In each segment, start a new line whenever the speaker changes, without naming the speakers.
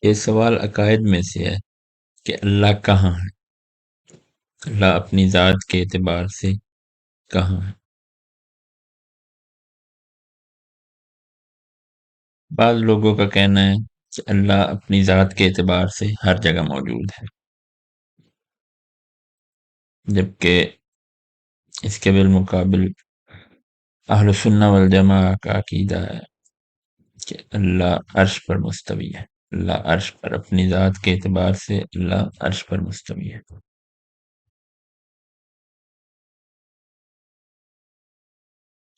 یہ سوال عقائد میں سے ہے کہ اللہ کہاں ہے؟ اللہ اپنی ذات کے اعتبار سے کہاں ہے؟ بعض لوگوں کا کہنا ہے کہ اللہ اپنی ذات کے اعتبار سے ہر جگہ موجود ہے، جبکہ اس کے بالمقابل اہل سنہ والجماعہ کا عقیدہ ہے کہ اللہ عرش پر مستوی ہے۔ اللہ عرش پر اپنی ذات کے اعتبار سے اللہ عرش پر مستوی ہے۔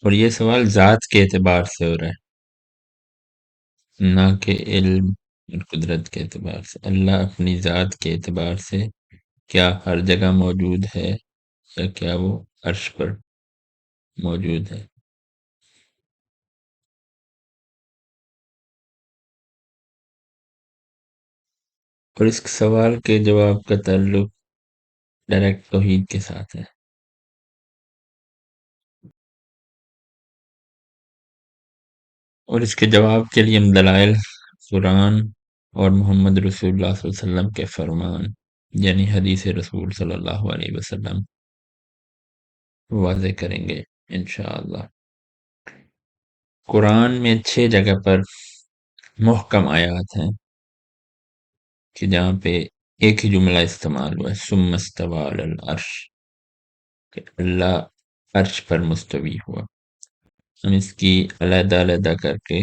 اور یہ سوال ذات کے اعتبار سے ہو رہا ہے، نہ کہ علم اور قدرت کے اعتبار سے۔ اللہ اپنی ذات کے اعتبار سے کیا ہر جگہ موجود ہے یا کیا وہ عرش پر موجود ہے؟ اور اس سوال کے جواب کا تعلق ڈائریکٹ توحید کے ساتھ ہے۔ اور اس کے جواب کے لیے ہم دلائل قرآن اور محمد رسول اللہ صلی اللہ علیہ وسلم کے فرمان یعنی حدیث رسول صلی اللہ علیہ وسلم واضح کریں گے انشاءاللہ۔ قرآن میں 6 جگہ پر محکم آیات ہیں کہ جہاں پہ ایک ہی جملہ استعمال ہوا ہے، ثم استوی علی العرش، کہ اللہ عرش پر مستوی ہوا۔ ہم اس کی علیحدہ علیحدہ کر کے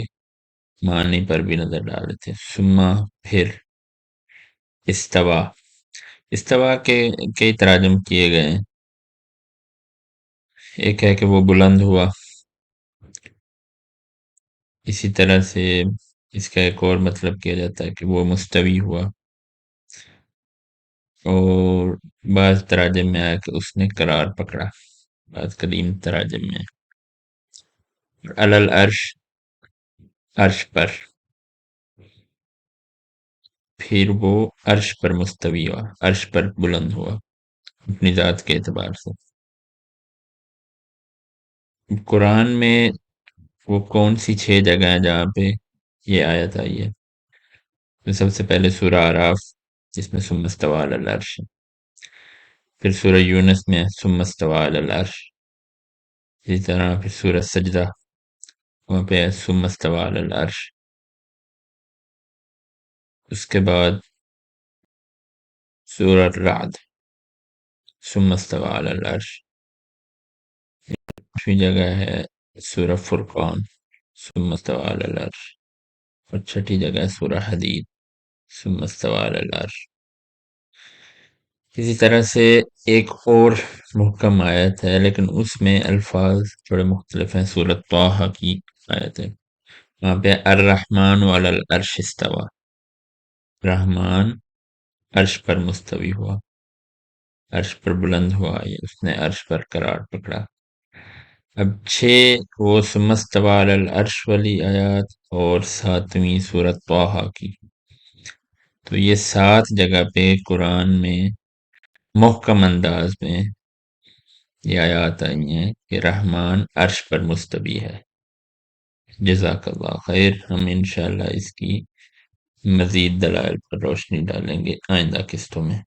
معنی پر بھی نظر ڈالے تھے۔ ثم پھر، استوا، استوا کے کئی تراجم کیے گئے ہیں۔ ایک ہے کہ وہ بلند ہوا، اسی طرح سے اس کا ایک اور مطلب کیا جاتا ہے کہ وہ مستوی ہوا، اور بعض تراجم میں آیا کہ اس نے قرار پکڑا، بعض قدیم تراجم میں علی العرش، عرش پر، پھر وہ عرش پر مستوی ہوا، عرش پر بلند ہوا اپنی ذات کے اعتبار سے۔ قرآن میں وہ کون سی 6 جگہ ہیں جہاں پہ یہ آیت آئی ہے؟ تو سب سے پہلے سورہ اعراف جس میں ثم استوی علی العرش ہے، پھر سورہ یونس میں ثم استوی علی العرش، اسی طرح پھر سورہ سجدہ وہاں پہ ہے ثم استوی علی العرش، اس کے بعد سورہ الرعد ثم استوی علی العرش، 8ویں جگہ ہے سورہ فرقان ثم استوی علی العرش، اور 6ٹھی جگہ ہے سورہ حدید ثم استوی علی العرش۔ اسی طرح سے ایک اور محکم آیت ہے لیکن اس میں الفاظ تھوڑے مختلف ہیں، سورۃ طٰہٰ کی آیت ہے، وہاں پہ الرحمن علی العرش استویٰ، رحمان عرش پر مستوی ہوا، عرش پر بلند ہوا، یہ اس نے عرش پر قرار پکڑا۔ اب 6 وہ ثم استویٰ علی العرش والی آیات اور 7ویں سورۃ طٰہٰ کی، تو یہ 7 جگہ پہ قرآن میں محکم انداز میں یہ آیات آئی ہیں کہ رحمان عرش پر مستوی ہے۔ جزاک اللہ خیر، ہم انشاءاللہ اس کی مزید دلائل پر روشنی ڈالیں گے آئندہ قسطوں میں۔